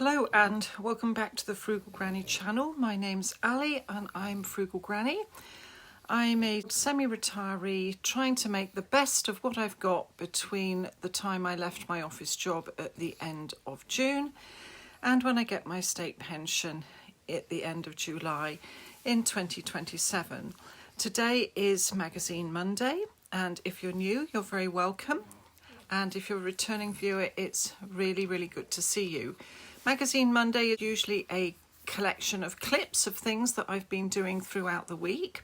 Hello and welcome back to the Frugal Granny channel. My name's Ali and I'm Frugal Granny. I'm a semi-retiree trying to make the best of what I've got between the time I left my office job at the end of June and when I get my state pension at the end of July in 2027. Today is Magazine Monday, and if you're new, you're very welcome. And if you're a returning viewer, it's really good to see you. Magazine Monday is usually a collection of clips of things that I've been doing throughout the week.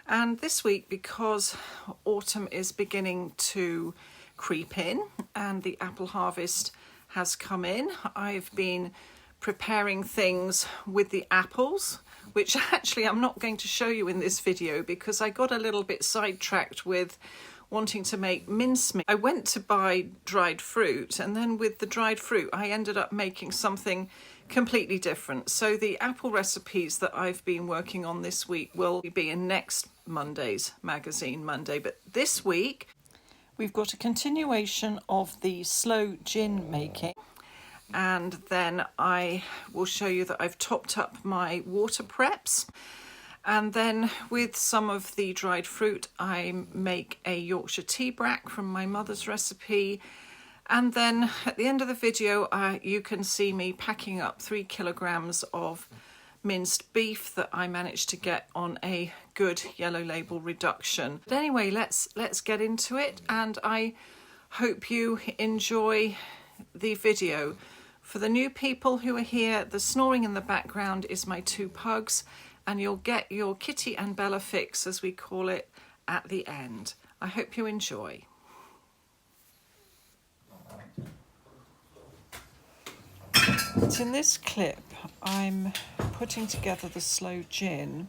And this week, because autumn is beginning to creep in and the apple harvest has come in, I've been preparing things with the apples, which actually I'm not going to show you in this video because I got a little bit sidetracked with wanting to make mincemeat. I went to buy dried fruit, and then with the dried fruit I ended up making something completely different. So the apple recipes that I've been working on this week will be in next Monday's Magazine Monday. But this week we've got a continuation of the sloe gin making, and then I will show you that I've topped up my water preps. And then with some of the dried fruit, I make a Yorkshire tea brack from my mother's recipe. And then at the end of the video, you can see me packing up 3 kilograms of minced beef that I managed to get on a good yellow label reduction. But anyway, let's get into it, and I hope you enjoy the video. For the new people who are here, the snoring in the background is my 2 pugs, and you'll get your Kitty and Bella fix, as we call it, at the end. I hope you enjoy. But in this clip, I'm putting together the sloe gin.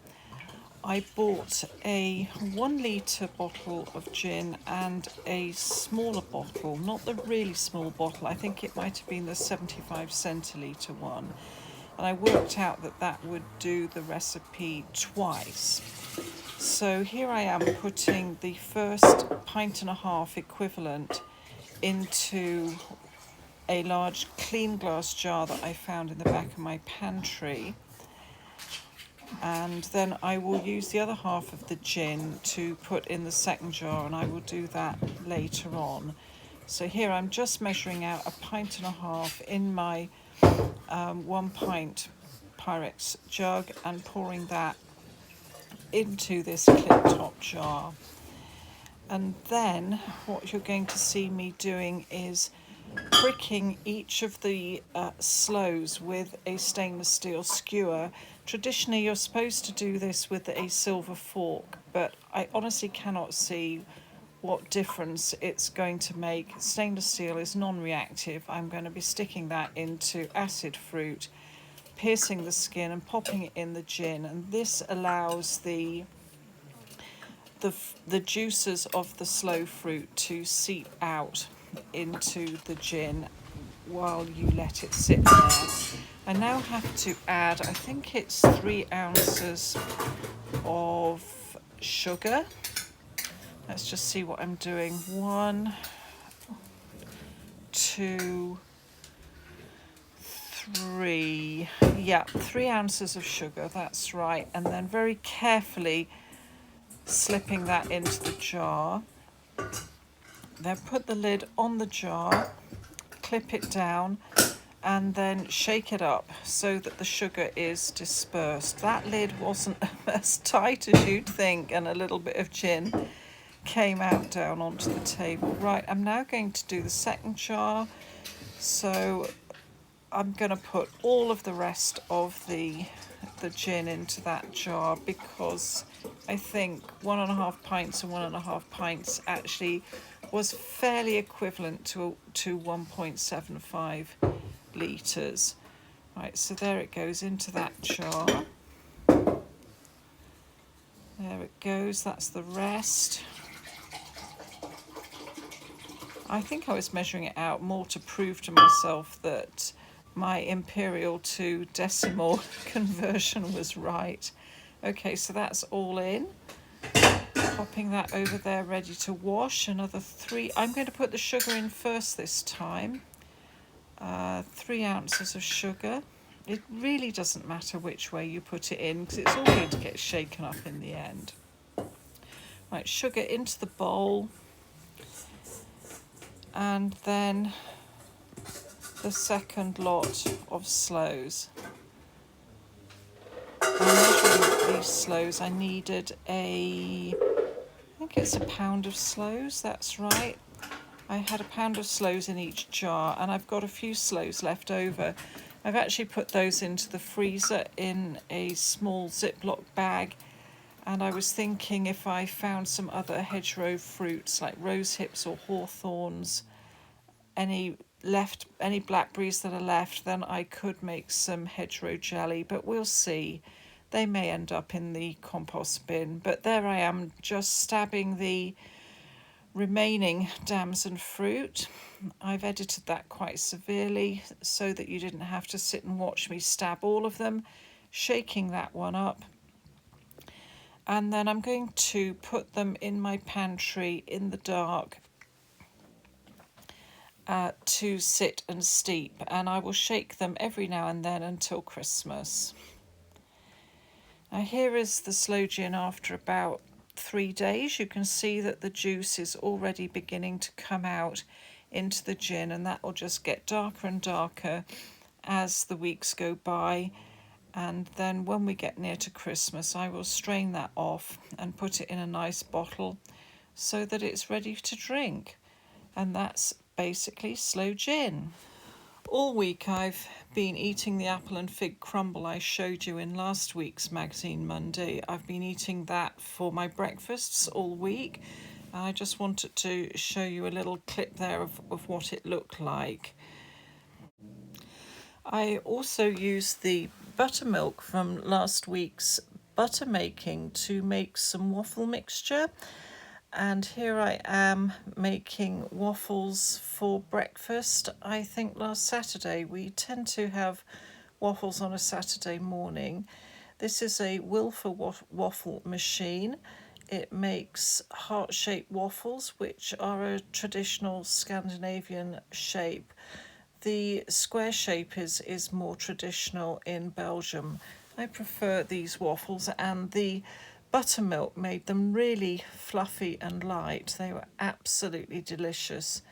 I bought a 1 litre bottle of gin and a smaller bottle, not the really small bottle, I think it might have been the 75 centilitre one. And I worked out that that would do the recipe twice. So here I am putting the first 1.5 pints equivalent into a large clean glass jar that I found in the back of my pantry. And then I will use the other half of the gin to put in the second jar, and I will do that later on. So here I'm just measuring out 1.5 pints in my 1 pint Pyrex jug and pouring that into this clip top jar. And then what you're going to see me doing is pricking each of the sloes with a stainless steel skewer. Traditionally you're supposed to do this with a silver fork, but I honestly cannot see what difference it's going to make. Stainless steel is non-reactive. I'm going to be sticking that into acid fruit, piercing the skin and popping it in the gin, and this allows the juices of the sloe fruit to seep out into the gin while you let it sit there. I now have to add, I think it's 3 ounces of sugar. Let's just see what I'm doing. 1, 2, 3. Yeah, 3 ounces of sugar, that's right. And then very carefully slipping that into the jar. Then put the lid on the jar, clip it down, and then shake it up so that the sugar is dispersed. That lid wasn't as tight as you'd think, and a little bit of gin came out down onto the table. Right, I'm now going to do the second jar. So I'm going to put all of the rest of the gin into that jar, because I think 1.5 pints and 1.5 pints actually was fairly equivalent to 1.75 litres. Right, so there it goes into that jar. There it goes, that's the rest. I think I was measuring it out more to prove to myself that my imperial to decimal conversion was right. Okay, so that's all in. Popping that over there ready to wash. Another 3. I'm going to put the sugar in first this time. 3 ounces of sugar. It really doesn't matter which way you put it in because it's all going to get shaken up in the end. Right, sugar into the bowl, and then the second lot of sloes. I'm measuring these sloes. I needed I think it's a pound of sloes, that's right. I had a pound of sloes in each jar, and I've got a few sloes left over. I've actually put those into the freezer in a small Ziploc bag, and I was thinking if I found some other hedgerow fruits like rose hips or hawthorns, any blackberries that are left, then I could make some hedgerow jelly, but we'll see. They may end up in the compost bin, but there I am, just stabbing the remaining damson fruit. I've edited that quite severely so that you didn't have to sit and watch me stab all of them, shaking that one up. And then I'm going to put them in my pantry in the dark to sit and steep, and I will shake them every now and then until Christmas. Now here is the sloe gin after about 3 days. You can see that the juice is already beginning to come out into the gin, and that will just get darker and darker as the weeks go by. And then when we get near to Christmas, I will strain that off and put it in a nice bottle so that it's ready to drink. And that's basically sloe gin. All week I've been eating the apple and fig crumble I showed you in last week's Magazine Monday. I've been eating that for my breakfasts all week. I just wanted to show you a little clip there of what it looked like. I also used the buttermilk from last week's butter making to make some waffle mixture. And here I am making waffles for breakfast. I think last Saturday. We tend to have waffles on a Saturday morning. This is a Wilfer waffle machine. It makes heart-shaped waffles, which are a traditional Scandinavian shape. The square shape is more traditional in Belgium. I prefer these waffles, and the buttermilk made them really fluffy and light. They were absolutely delicious.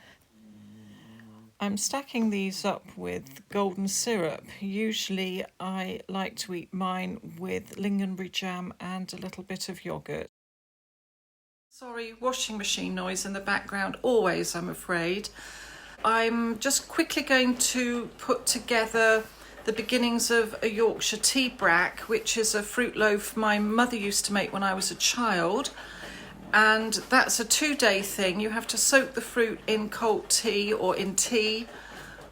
I'm stacking these up with golden syrup. Usually I like to eat mine with lingonberry jam and a little bit of yoghurt. Sorry, washing machine noise in the background, always, I'm afraid. I'm just quickly going to put together the beginnings of a Yorkshire tea brack, which is a fruit loaf my mother used to make when I was a child. And that's a 2-day thing. You have to soak the fruit in cold tea or in tea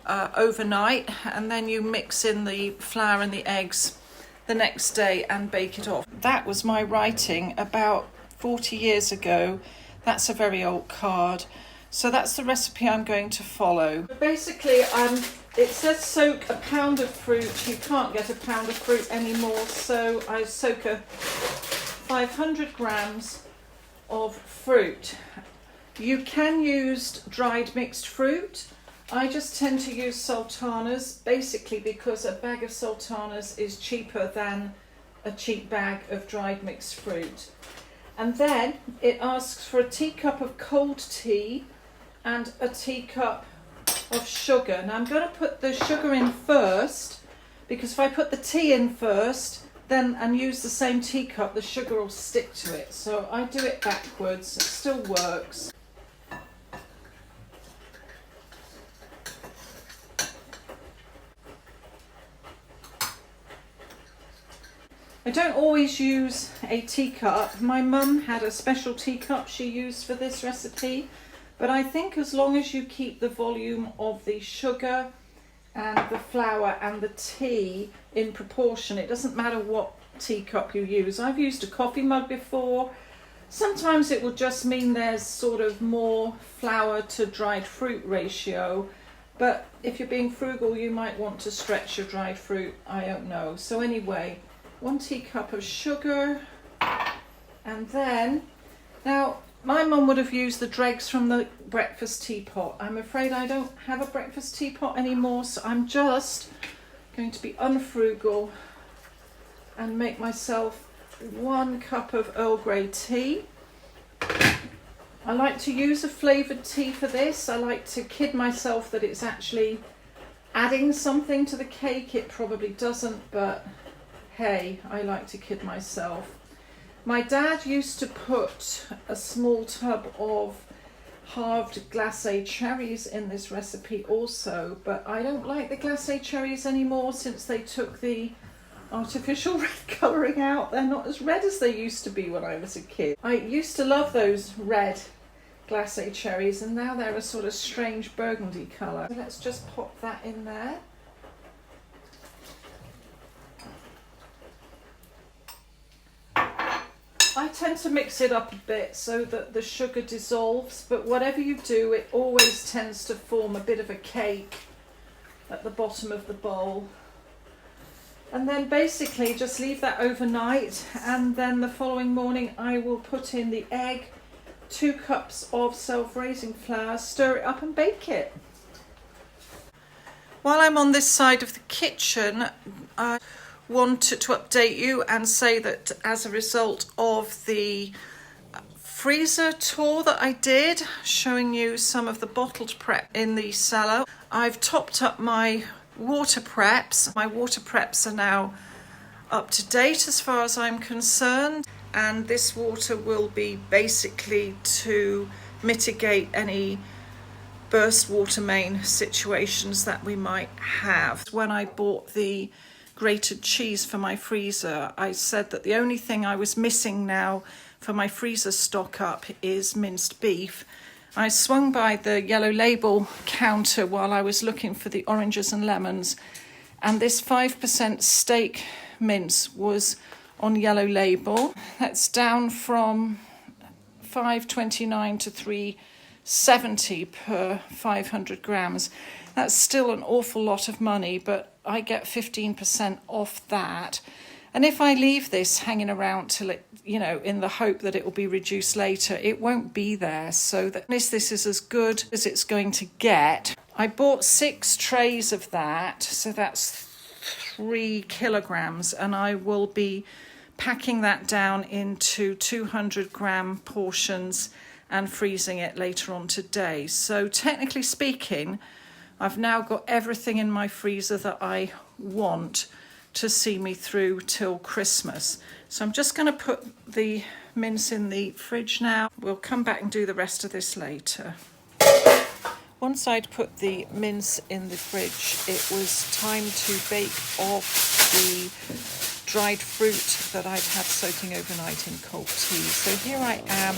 overnight, and then you mix in the flour and the eggs the next day and bake it off. That was my writing about 40 years ago. That's a very old card. So that's the recipe I'm going to follow. Basically, it says soak a pound of fruit. You can't get a pound of fruit anymore, so I soak 500 grams of fruit. You can use dried mixed fruit. I just tend to use sultanas, basically because a bag of sultanas is cheaper than a cheap bag of dried mixed fruit. And then it asks for a teacup of cold tea and a teacup of sugar. Now I'm going to put the sugar in first, because if I put the tea in first and use the same teacup, the sugar will stick to it. So I do it backwards. It still works. I don't always use a teacup. My mum had a special teacup she used for this recipe. But I think as long as you keep the volume of the sugar and the flour and the tea in proportion, it doesn't matter what teacup you use. I've used a coffee mug before. Sometimes it will just mean there's sort of more flour to dried fruit ratio. But if you're being frugal, you might want to stretch your dried fruit. I don't know. So anyway, 1 teacup of sugar. And then, now, My mum would have used the dregs from the breakfast teapot. I'm afraid I don't have a breakfast teapot anymore, so I'm just going to be unfrugal and make myself 1 cup of Earl Grey tea. I like to use a flavoured tea for this. I like to kid myself that it's actually adding something to the cake. It probably doesn't, but hey, I like to kid myself. My dad used to put a small tub of halved glacé cherries in this recipe also, but I don't like the glacé cherries anymore since they took the artificial red colouring out. They're not as red as they used to be when I was a kid. I used to love those red glacé cherries, and now they're a sort of strange burgundy colour. So let's just pop that in there. I tend to mix it up a bit so that the sugar dissolves, but whatever you do, it always tends to form a bit of a cake at the bottom of the bowl. And then basically just leave that overnight, and then the following morning I will put in the egg, 2 cups of self-raising flour, stir it up and bake it. While I'm on this side of the kitchen, I wanted to update you and say that as a result of the freezer tour that I did, showing you some of the bottled prep in the cellar, I've topped up my water preps. My water preps are now up to date as far as I'm concerned, and this water will be basically to mitigate any burst water main situations that we might have. When I bought the grated cheese for my freezer, I said that the only thing I was missing now for my freezer stock up is minced beef. I swung by the yellow label counter while I was looking for the oranges and lemons, and this 5% steak mince was on yellow label. That's down from $5.29 to $3.70 per 500 grams. That's still an awful lot of money, but I get 15% off that. And if I leave this hanging around till it, in the hope that it will be reduced later, it won't be there. So that this is as good as it's going to get. I bought 6 trays of that, so that's 3 kilograms, and I will be packing that down into 200-gram portions and freezing it later on today. So technically speaking, I've now got everything in my freezer that I want to see me through till Christmas. So I'm just going to put the mince in the fridge now. We'll come back and do the rest of this later. Once I'd put the mince in the fridge, it was time to bake off the dried fruit that I'd had soaking overnight in cold tea. So here I am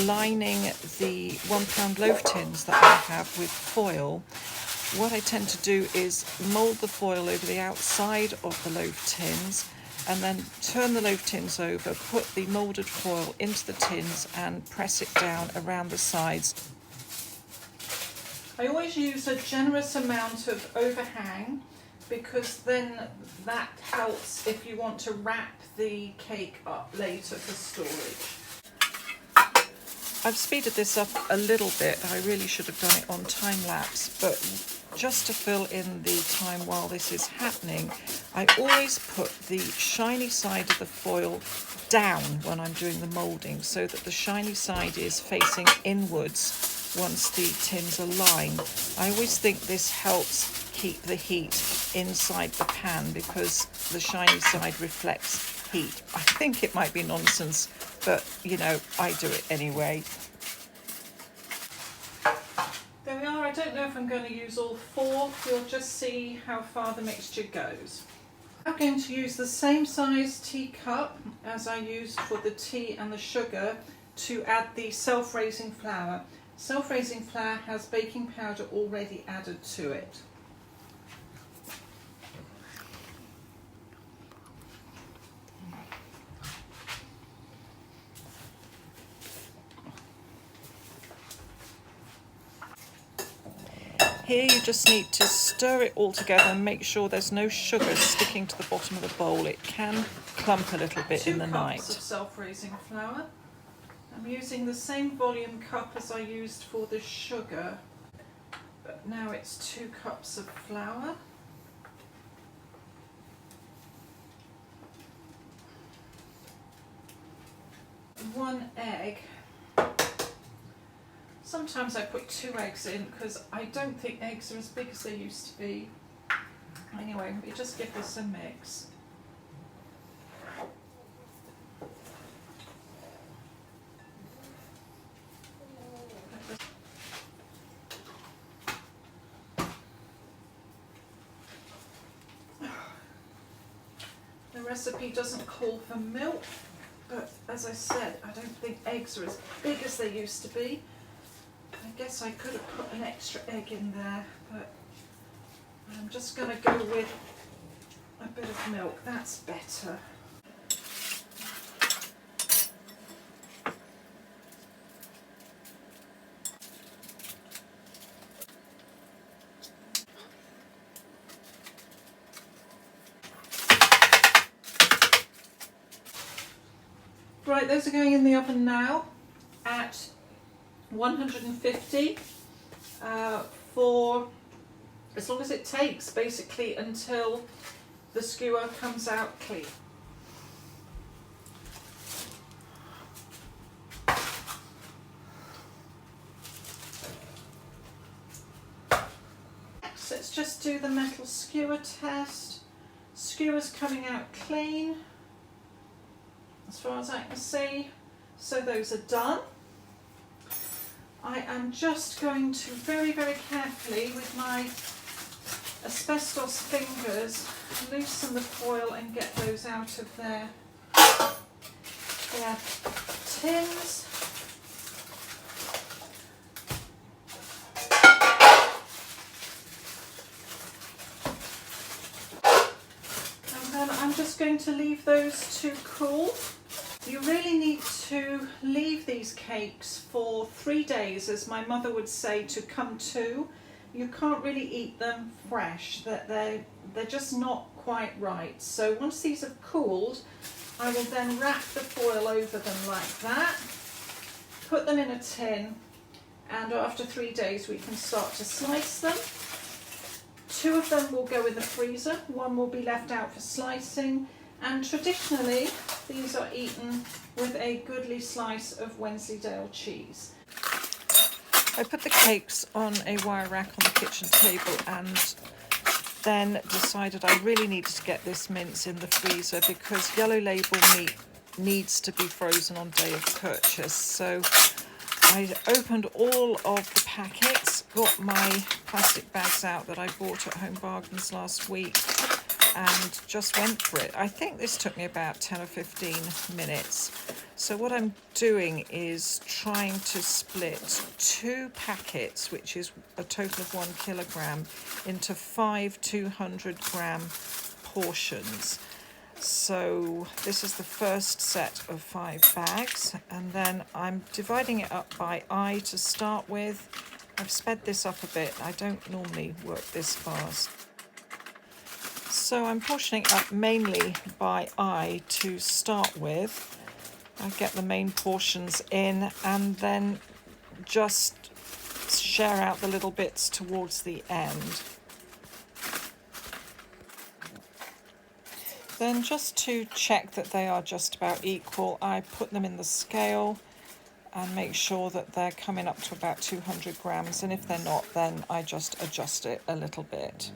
lining the 1 pound loaf tins that I have with foil. What I tend to do is mould the foil over the outside of the loaf tins, and then turn the loaf tins over, put the moulded foil into the tins and press it down around the sides. I always use a generous amount of overhang, because then that helps if you want to wrap the cake up later for storage. I've speeded this up a little bit. I really should have done it on time lapse, but just to fill in the time while this is happening, I always put the shiny side of the foil down when I'm doing the moulding, so that the shiny side is facing inwards once the tins are lined. I always think this helps keep the heat inside the pan because the shiny side reflects heat. I think it might be nonsense, but I do it anyway. There we are. I don't know if I'm going to use all 4. We'll just see how far the mixture goes. I'm going to use the same size teacup as I used for the tea and the sugar to add the self-raising flour. Self-raising flour has baking powder already added to it. Here you just need to stir it all together and make sure there's no sugar sticking to the bottom of the bowl. It can clump a little bit in the night. 2 cups of self-raising flour, I'm using the same volume cup as I used for the sugar, but now it's 2 cups of flour. One egg. Sometimes I put 2 eggs in because I don't think eggs are as big as they used to be. Anyway, we just give this a mix. The recipe doesn't call for milk, but as I said, I don't think eggs are as big as they used to be. I guess I could have put an extra egg in there, but I'm just going to go with a bit of milk. That's better. Right, those are going in the oven now at 150 for as long as it takes, basically until the skewer comes out clean. So let's just do the metal skewer test. Skewer's coming out clean as far as I can see, so those are done. I am just going to very, very carefully with my asbestos fingers loosen the foil and get those out of their tins. And then I'm just going to leave those to cool. You really need to leave these cakes for 3 days, as my mother would say, to come to. You can't really eat them fresh, they're just not quite right. So once these have cooled, I will then wrap the foil over them like that, put them in a tin, and after 3 days we can start to slice them. 2 of them will go in the freezer, 1 will be left out for slicing, and traditionally these are eaten with a goodly slice of Wensleydale cheese. I put the cakes on a wire rack on the kitchen table and then decided I really needed to get this mince in the freezer because yellow label meat needs to be frozen on day of purchase. So I opened all of the packets, got my plastic bags out that I bought at Home Bargains last week, and just went for it. I think this took me about 10 or 15 minutes. So what I'm doing is trying to split 2 packets, which is a total of 1 kilogram, into 5 200-gram portions. So this is the first set of 5 bags, and then I'm dividing it up by eye to start with. I've sped this up a bit. I don't normally work this fast. So I'm portioning up mainly by eye to start with. I get the main portions in and then just share out the little bits towards the end. Then just to check that they are just about equal, I put them in the scale and make sure that they're coming up to about 200 grams, and if they're not, then I just adjust it a little bit.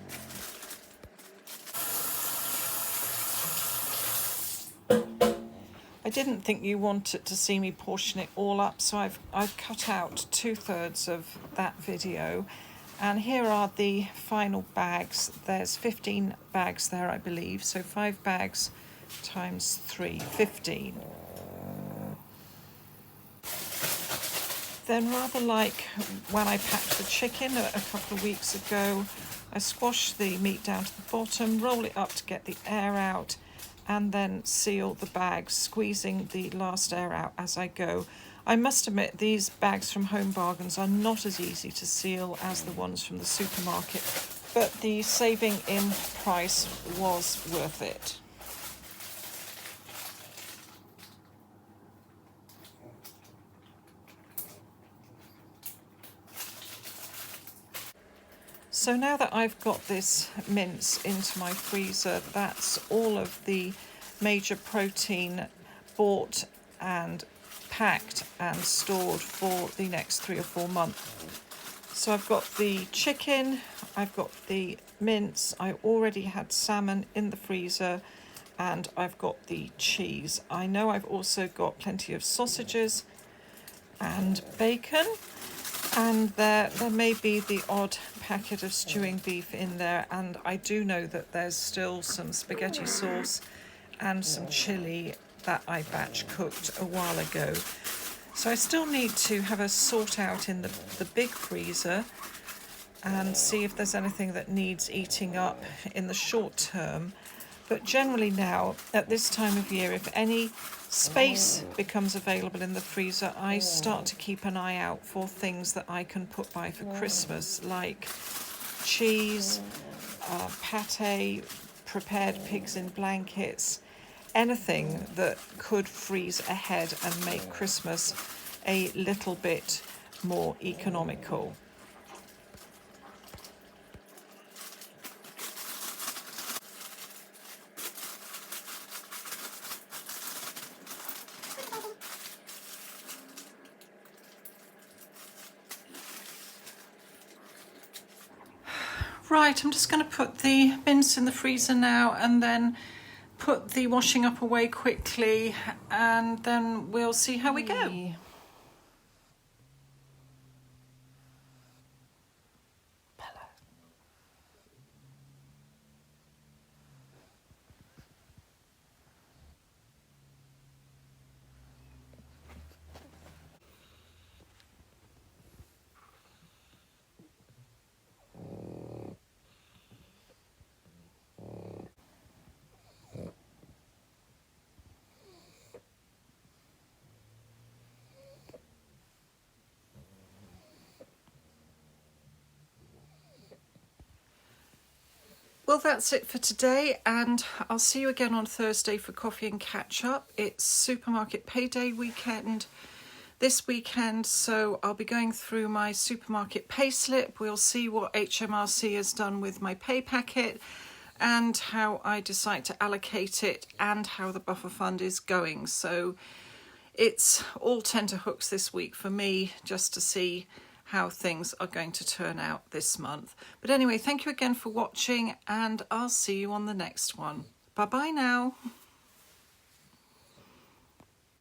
I didn't think you wanted to see me portion it all up, so I've cut out 2/3 of that video, and here are the final bags. There's 15 bags there, I believe, so 5 bags times 3, 15. Then, rather like when I packed the chicken a couple of weeks ago, I squash the meat down to the bottom, roll it up to get the air out, and then seal the bags, squeezing the last air out as I go. I must admit, these bags from Home Bargains are not as easy to seal as the ones from the supermarket, but the saving in price was worth it. So now that I've got this mince into my freezer, that's all of the major protein bought and packed and stored for the next 3 or 4 months. So I've got the chicken, I've got the mince, I already had salmon in the freezer, and I've got the cheese. I know I've also got plenty of sausages and bacon, and there may be the odd packet of stewing beef in there, and I do know that there's still some spaghetti sauce and some chilli that I batch cooked a while ago. So I still need to have a sort out in the big freezer and see if there's anything that needs eating up in the short term. But generally now, at this time of year, if any space becomes available in the freezer, I start to keep an eye out for things that I can put by for Christmas, like cheese, pate, prepared pigs in blankets, anything that could freeze ahead and make Christmas a little bit more economical. Right, I'm just going to put the mince in the freezer now and then put the washing up away quickly, and then we'll see how we go. Well, that's it for today, and I'll see you again on Thursday for coffee and catch up. It's supermarket payday weekend this weekend, so I'll be going through my supermarket pay slip. We'll see what HMRC has done with my pay packet and how I decide to allocate it and how the buffer fund is going. So it's all tenterhooks this week for me, just to see how things are going to turn out this month. But anyway, thank you again for watching, and I'll see you on the next one. Bye bye now.